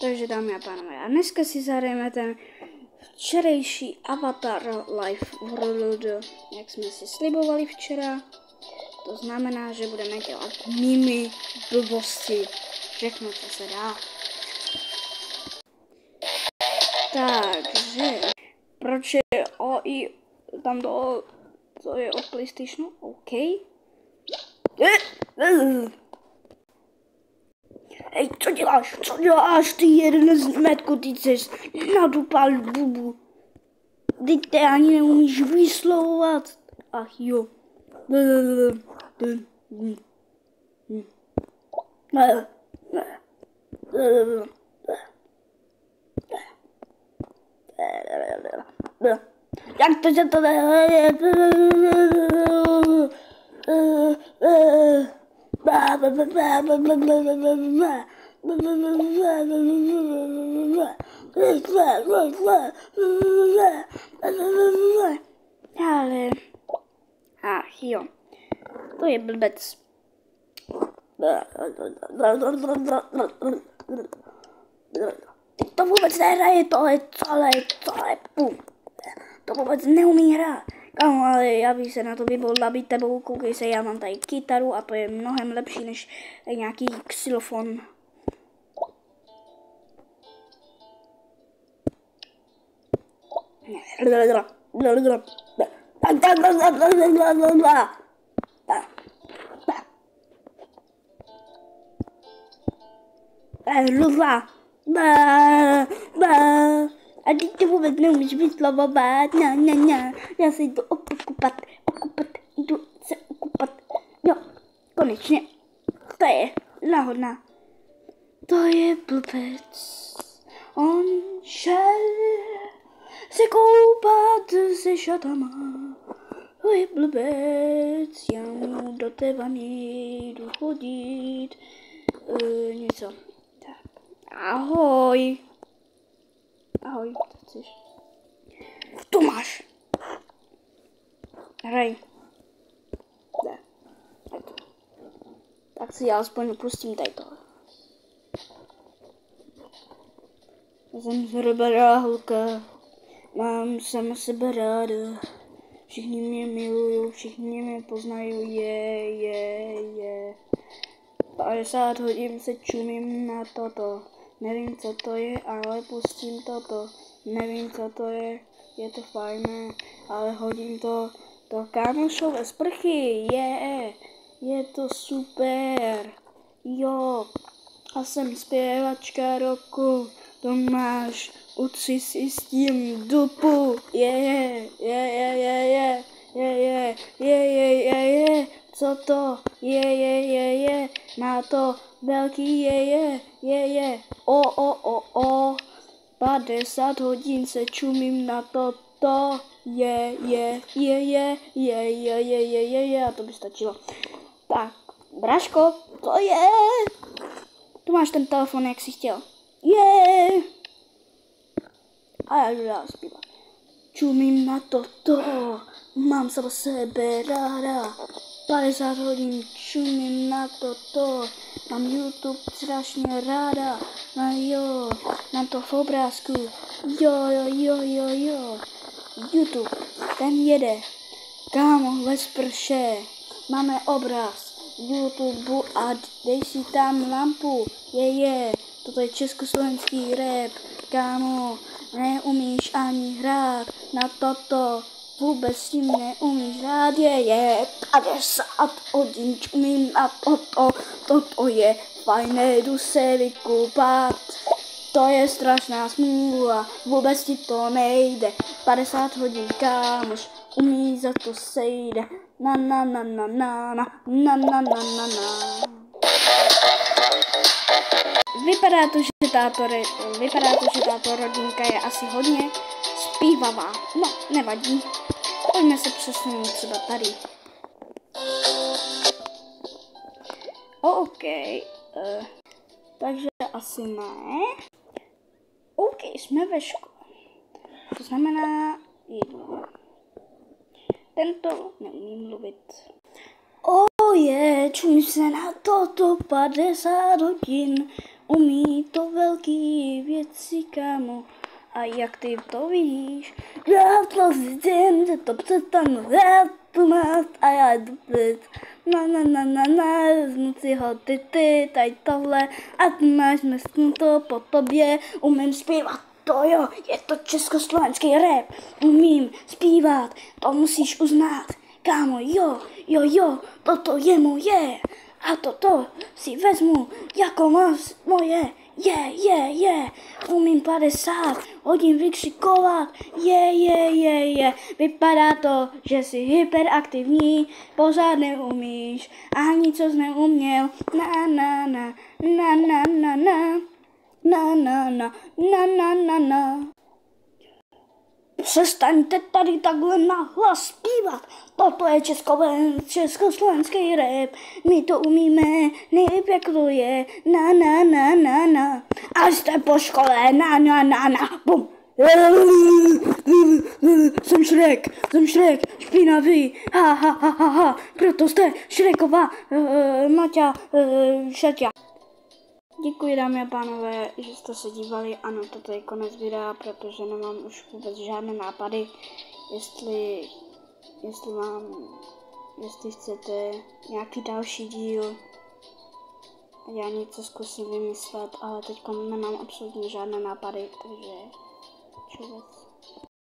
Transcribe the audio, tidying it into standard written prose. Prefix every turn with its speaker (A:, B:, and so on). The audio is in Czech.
A: Takže dámy a pánové, a dneska si zahrajeme ten včerejší Avatar Life World, jak jsme si slibovali včera. To znamená, že budeme dělat mimi blbosti, všechno, co se dá. Takže, proč je OI tam to je od PlayStationu? OK. Hej, co děláš? Co děláš, ty jeden z metku, ty jsi nadupal bubu. Teď ty ani neumíš vyslovovat. Ach jo. Jak to se to ale ach jo, to je blbec. To vůbec nehraje, to je celé pum. To vůbec neumí hrát. Kámo, ale já bych se na to vybolila být tebou, koukej se, já mám tady kytaru a to je mnohem lepší než nějaký xylofon. A teď to vůbec neumíš vyslovovat, já se jdu jdu se okupat, jo, konečně, to je náhodná, to je blbec, on šel se koupat se šatama, to je blbec, já mu do té vany jdu chodit, něco, tak, ahoj. Ahoj, co chceš? Tu máš. Hraj. Ne. Tak si já aspoň pustím tady tohle. Já jsem zhrberá holka. Mám sama sebe ráda. Všichni mě milují, všichni mě poznají, je. 50 hodin se čumím na toto. Nevím, co to je, ale pustím toto. Nevím, co to je to fajné, ale hodím to kámošové sprchy, je to super. Jo, a jsem zpěvačka roku, to máš, utři si s tím dupu, je, co to, je, má to velký je, o, 50 hodin se čumím na toto, je, a to by stačilo. Tak, Braško, to je, tu máš ten telefon, jak jsi chtěl, je, a já jdu dál zpívat. Čumím na toto, mám sama sebe ráda, 50 hodin čumím na toto, mám YouTube strašně ráda, no jo, mám to v obrázku, jo, YouTube, ten jede, kámo, ve sprše, máme obraz, YouTube a dej si tam lampu, je, toto je československý rap, kámo, neumíš ani hrát na toto, vůbec s tím neumíš hrát, je 50 hodin čumím na toto je fajné, jdu se vykoupat, to je strašná smůla, vůbec ti to nejde, 50 hodin kámoš, umí za to sejde, na. Vypadá to, že táto rodinka je asi hodně zpívavá. No, nevadí. Pojďme se přesunout třeba tady. OK. Takže asi ne. OK, jsme ve škole. To znamená jídlo. Tento neumím mluvit. Čumím se na toto 50 hodin. umí to velký věci, kámo. A jak ty to vidíš? Já to zjistím, že to přestanu, já tu máš a já jdu pryč. Vezmu si ho ty, tady tohle a ty máš to po tobě, umím zpívat. To jo, je to československý rap, umím zpívat, to musíš uznat. Kámo, jo, toto je moje a toto si vezmu jako moje, umím 50 hodin vykřikovat, vypadá to, že jsi hyperaktivní, pořád neumíš, ani co jsi neuměl, na. Přestaňte tady takhle nahlas zpívat. Toto je československý rap. My to umíme, nejlíp to je. Na. A jste po škole, na. Bum. Jsem Šrek, špinavý, ha. Proto jste Šreková, Maťa, Šaťa. Děkuji, dámy a pánové, že jste se dívali. Ano, toto je konec videa, protože nemám už vůbec žádné nápady. Jestli chcete nějaký další díl, já něco zkusím vymyslet, ale teď nemám absolutně žádné nápady, takže čuvec.